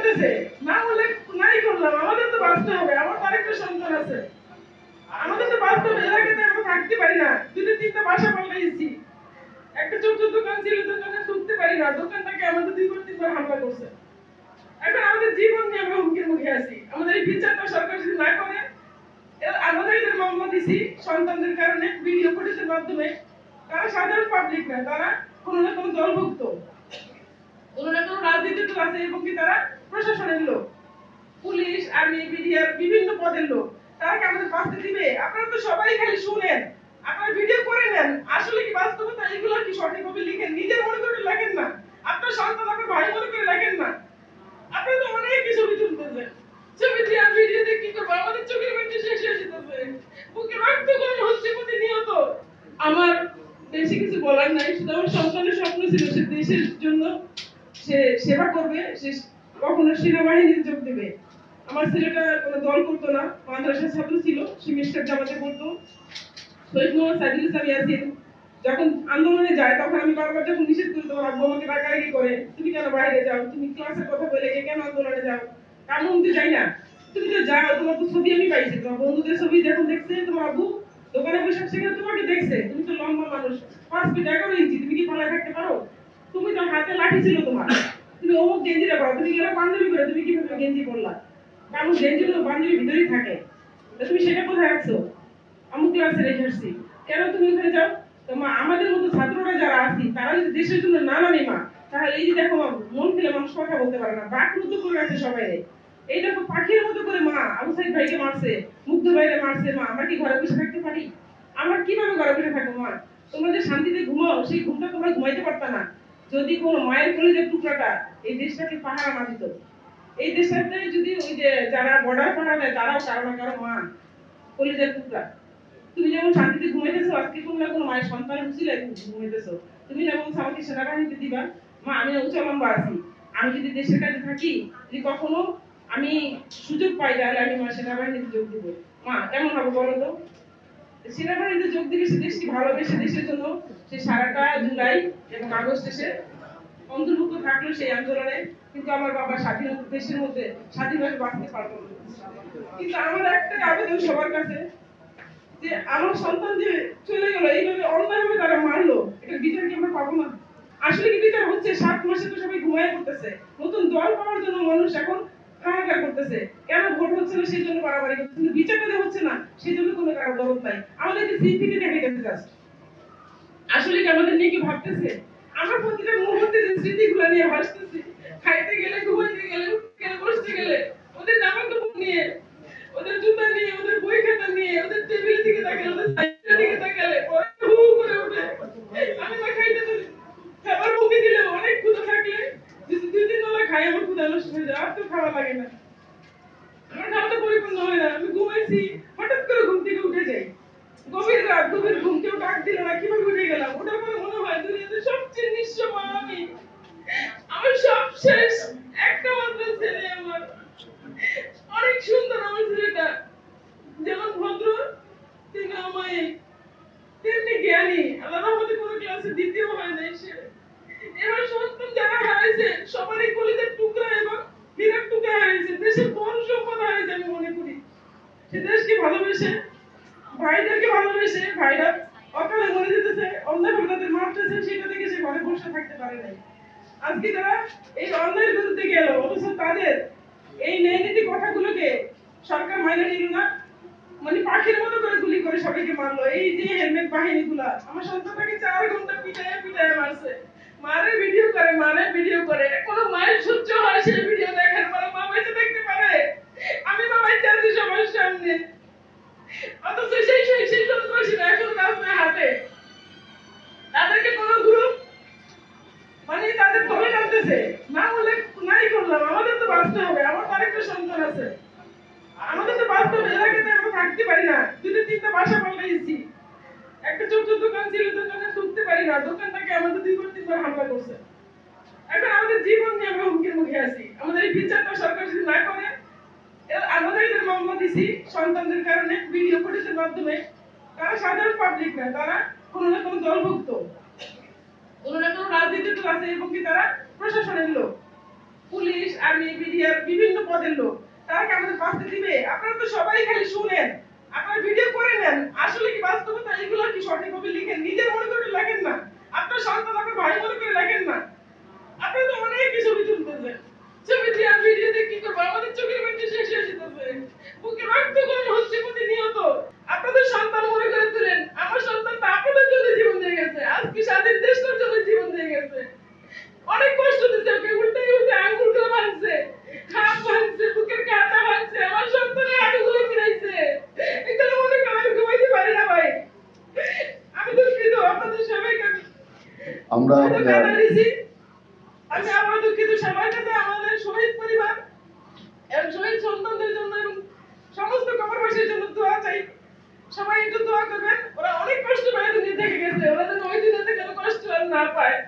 করতেছে, না হলে নাই করলাম, আমাদের তো বাঁচতে হবে, আমার তো আরেকটা সন্তান আছে, আমাদের তো বাঁচতে হবে, এলাকাতে আমরা থাকতে পারি না, দুটো তিনটা বাসা পাল্টাইছি, একটা ছোট দোকান ছিল, দোকানে ঢুকতে পারি না, দোকানটাকে আমাদের 2-3 বার হামলা করছে। এখন আমাদের জীবন নিয়ে আমরা হুমকির মুখে আছি, আমাদের এই বিচারটা সরকার যদি না করে, আমাদের এদের মামলা দিছি সন্তানদের কারণে ভিডিও ফুটেজের মাধ্যমে, তারা সাধারণ পাবলিক না, তারা কোনো না কোনো দলভুক্ত, কোনো না কোনো রাজনীতির দল আছে, এবং কি তারা প্রশাসনের লোক, পুলিশ, আর্মি, বিডিআর বিভিন্ন পদের লোক, তারা কি আমাদের বাঁচতে দিবে? আপনারা তো সবাই খালি শুনেন, আপনারা ভিডিও করে নেন, আসলে কি বাস্তবতা এগুলো কি সঠিকভাবে লিখেন? নিজের মনে করে লেখেন না, আপনার সন্তান আপনার ভাই মনে করে লেখেন না। আপনারা তো অনেক ছবি তুলতেছেন, ছবি দিয়ে আর ভিডিও দিয়ে কি করবো? আমাদের চোখের মধ্যে শেষ হয়ে যেতেছে, বুকে রক্ত গরম হচ্ছে প্রতিনিয়ত। আমার বেশি কিছু বলার নাই, শুধু আমার সন্তানের স্বপ্ন ছিল সে দেশের জন্য সে সেবা করবে, সে কখনো সেনাবাহিনীতে যোগ দেবে। আমার ছেলেটা কোনো দল করতো না, মাদ্রাসার ছাত্র ছিল, সে মিশকাত জামাতে পড়তো। শহীদ মোহাম্মদ সাইদুল ইসলাম ইয়াসিন যখন আন্দোলনে যায়, তখন আমি বারবার যখন নিষেধ করি, তোমার আব্বু আমাকে ডাকাডাকি করে, তুমি কেন বাইরে যাও, তুমি ক্লাসের কথা বলে কেন আন্দোলনে যাও, কারণ তো যাই না, তুমি তো যাও, তোমার তো ছবি আমি পাইছি, তোমার বন্ধুদের ছবি যখন দেখছে, তোমার আব্বু দোকানে বসে সেখানে তোমাকে দেখছে, তুমি তো লম্বা মানুষ, 5 ফিট 11 ইঞ্চি, তুমি কি পালায় থাকতে পারো? তুমি তো হাতে লাঠি ছিল তোমার, তুমি অমুক গেঞ্জিটা পরো, তুমি গেলে পাঞ্জাবি পরে, তুমি কিভাবে গেঞ্জি পরলা? কারণ গেঞ্জি তো পাঞ্জাবির ভিতরেই থাকে, তুমি সেটা কোথায় রাখছো? আমি ক্লাসে রেখে আসছি, কেন তুমি ওখানে যাও? তো মা, আমাদের মতো ছাত্ররা যারা আছি, তারা যদি দেশের জন্য না নামে মা, তাহলে এই যে দেখো মা, মন খুলে মানুষ কথা বলতে পারে না, বাক মতো করে আছে সবাই। এই দেখো পাখির মতো করে মা আবু সাইদ ভাইকে মারছে, মুগ্ধ ভাইকে মারছে, মা আমরা কি ঘরে বসে থাকতে পারি? আমরা কিভাবে ঘরে বসে থাকবো মা? তোমরা যে শান্তিতে ঘুমাও, সেই ঘুমটা তোমরা ঘুমাইতে পারতা না যদি কোনো মায়ের কলিজার টুকরাটা এই দেশটাকে পাহারা না দিত। এই দেশটাতে যদি ওই যে যারা বর্ডার পাহারা দেয়, তারাও কারো না কারো মা কলিজার টুকরা। তুমি যেমন শান্তিতে ঘুমাইতেছো, আজকে কোনো না কোনো মায়ের সন্তানের উচিলায় ঘুমাইতেছো। তুমি না বলছো আমাকে সেনাবাহিনীতে দিবা, মা আমি উঁচা লম্বা আছি, আমি যদি দেশের কাছে থাকি, যদি কখনো আমি সুযোগ পাই, তাহলে আমি মা সেনাবাহিনীতে যোগ দিব। মা কেমন হবে বলো তো? সেনাবাহিনীতে যোগ দিবে, সে দেশকে ভালোবেসে দেশের জন্য সে সারাটা জুলাই এবং আগস্ট এসে অন্তর্ভুক্ত থাকলো সেই আন্দোলনে, কিন্তু আমার বাবা স্বাধীনতা দেশের মধ্যে স্বাধীনভাবে বাঁচতে পারলো না। কিন্তু আমার একটা আবেদন সবার কাছে, যে আমার সন্তান যে চলে গেল, এইভাবে অন্যায়ভাবে তারা মারলো, এটা বিচার কি আমরা পাবো না? আসলে কি বিচার হচ্ছে? 7 মাসে তো সবাই ঘুমায় পড়তেছে, নতুন দল পাওয়ার জন্য মানুষ এখন হাহাকার করতেছে, কেন ভোট হচ্ছে না সেই জন্য বাড়াবাড়ি করতেছে, কিন্তু বিচারটা যে হচ্ছে না সেই জন্য কোনো কারো দরদ নাই। আমাদেরকে সিম্পিটি দেখাইতেছে জাস্ট, আসলে কি আমাদের নিয়ে কি ভাবতেছে? আমরা প্রতিটা মুহূর্তে যে স্মৃতিগুলো নিয়ে হাসতেছি, খাইতে গেলে, ঘুমাইতে গেলে, উঠতে গেলে, বসতে গেলে, ওদের জামা কাপড় নিয়ে, ওদের জুতা নিয়ে, ওদের বই খাতা নিয়ে, ওদের টেবিল দিকে তাকালে, ওদের সাইকেল দিকে তাকালে পরে হু হু করে ওঠে। আমি না খাইতে পারি, খাবার মুখে দিলে অনেক ক্ষুধা থাকলে যদি 2-3 বেলা খাই, আমার ক্ষুধা নষ্ট হয়ে যায়, আর তো খাওয়া লাগে না, আমার খাওয়াটা পরিপূর্ণ হয় না। আমি ঘুমাইছি, হঠাৎ করে ঘুম থেকে উঠে যাই, গভীর রাত, গভীর ঘুম, কেউ ডাক দিল না, কিভাবে উঠে গেলাম, ওটার পরে মনে হয় দুনিয়াতে সবচেয়ে নিঃস্ব মা আমি, আমার সব শেষ, একটা মাত্র ছেলে আমার, অনেক সুন্দর আমার ছেলেটা, যেমন ভদ্র তেমনি অমায়িক, তেমনি জ্ঞানী, আল্লাহ রহমতে কোনো ক্লাসে দ্বিতীয় হয় নাই সে। এবার সন্তান যারা হারাইছে সবারই কলিজার টুকরা এবং হীরার টুকরা হারাইছে, দেশের ধন সম্পদ হারাইছে। আমি মনে করি সে দেশকে ভালোবেসে, ভাইদেরকে ভালোবেসে, ভাইরা অকালে মরে যেতেছে, অন্যায়ভাবে তাদের মারতেছে, সেটা থেকে সে ঘরে বসে থাকতে পারে নাই। আজকে তারা এই অন্যায়ের বিরুদ্ধে গেল, অথচ তাদের এই ন্যায় নীতি কথাগুলোকে সরকার মাইনে নিল না, মানে পাখির মতো করে গুলি করে সবাইকে মারলো। এই যে হেলমেট বাহিনীগুলা আমার সন্তানটাকে 4 ঘন্টা পিটায় পিটায় মারছে, মারে ভিডিও করে, মারে ভিডিও করে, কোনো মায়ের সহ্য হয় সেই ভিডিও দেখার পরে? মা বেঁচে থাকতে পারে? আমি মা বেঁচে আছি সবার সামনে, অথচ সেই সন্ত্রাসীরা এখন রাস্তায় হাঁটে, তাদেরকে কোনো গ্রুপ মানে তাদের ধরে টানতেছে, না হলে নাই করলাম, আমাদের তো বাঁচতে হবে, আমার তো আরেকটা সন্তান আছে, আমাদের তো বাঁচতে হবে, এলাকাতে আমরা থাকতে পারি না, 2-3টা বাসা পাল্টাইছি, একটা ছোট দোকান ছিল, দোকানে ঢুকতে পারি না, দোকানটাকে আমাদের 2-3 বার হামলা করছে। এখন আমাদের জীবন নিয়ে আমরা হুমকির মুখে আছি, আমাদের এই বিচারটা সরকার যদি না করে, আমাদের এদের মামলা দিছি সন্তানদের কারণে ভিডিও ফুটেজের মাধ্যমে, তারা সাধারণ পাবলিক না, তারা কোনো না কোনো দলভুক্ত, কোনো না কোনো রাজনীতির দল আছে, এবং কি তারা প্রশাসনের লোক, পুলিশ, আর্মি, বিডিআর বিভিন্ন পদের লোক, তারা কি আমাদের বাঁচতে দিবে? আপনারা তো সবাই খালি শুনেন, আপনারা ভিডিও করে নেন, আসলে কি বাস্তবতা এগুলো কি সঠিকভাবে লিখেন? নিজের মনে করে লেখেন না, আপনার সন্তান আপনার ভাই মনে করে লেখেন না। আপনারা তো অনেক ছবি তুলতেছেন, ছবি দিয়ে আর ভিডিও দিয়ে কি করবো? আমাদের চোখের মধ্যে শেষ হয়ে যেতেছে, বুকে রক্ত গরম হচ্ছে প্রতিনিয়ত। আপনাদের সন্তান মনে করে তুলেন, আমার সন্তান তো আপনাদের জন্য জীবন দিয়ে গেছে, আজকে স্বাধীন দেশটার জন্য জীবন দিয়ে গেছে। অনেক কষ্ট দিচ্ছে, ওকে উল্টে উল্টে আঙ্গুলগুলো ভাঙছে, হাত ভাঙছে, বুকের কাঁটা ভাঙছে, আমার সন্তানের হাঁটুগুলো ফিরাইছে। এগুলো মনে করে আমি ঘুমাইতে পারি না ভাই। আমি দুঃখিত, আপনাদের সবাইকে আমরা হয়তো কাঁদা দিছি। আমি আবার দুঃখিত সবার কাছে, আমাদের শহীদ পরিবার এবং শহীদ সন্তানদের জন্য এবং সমস্ত কবরবাসীর জন্য দোয়া চাই। সবাই একটু দোয়া করবেন, ওরা অনেক কষ্ট করে দুনিয়া থেকে গেছে, ওরা যেন ওই দুনিয়াতে কোনো কষ্ট আর না পায়।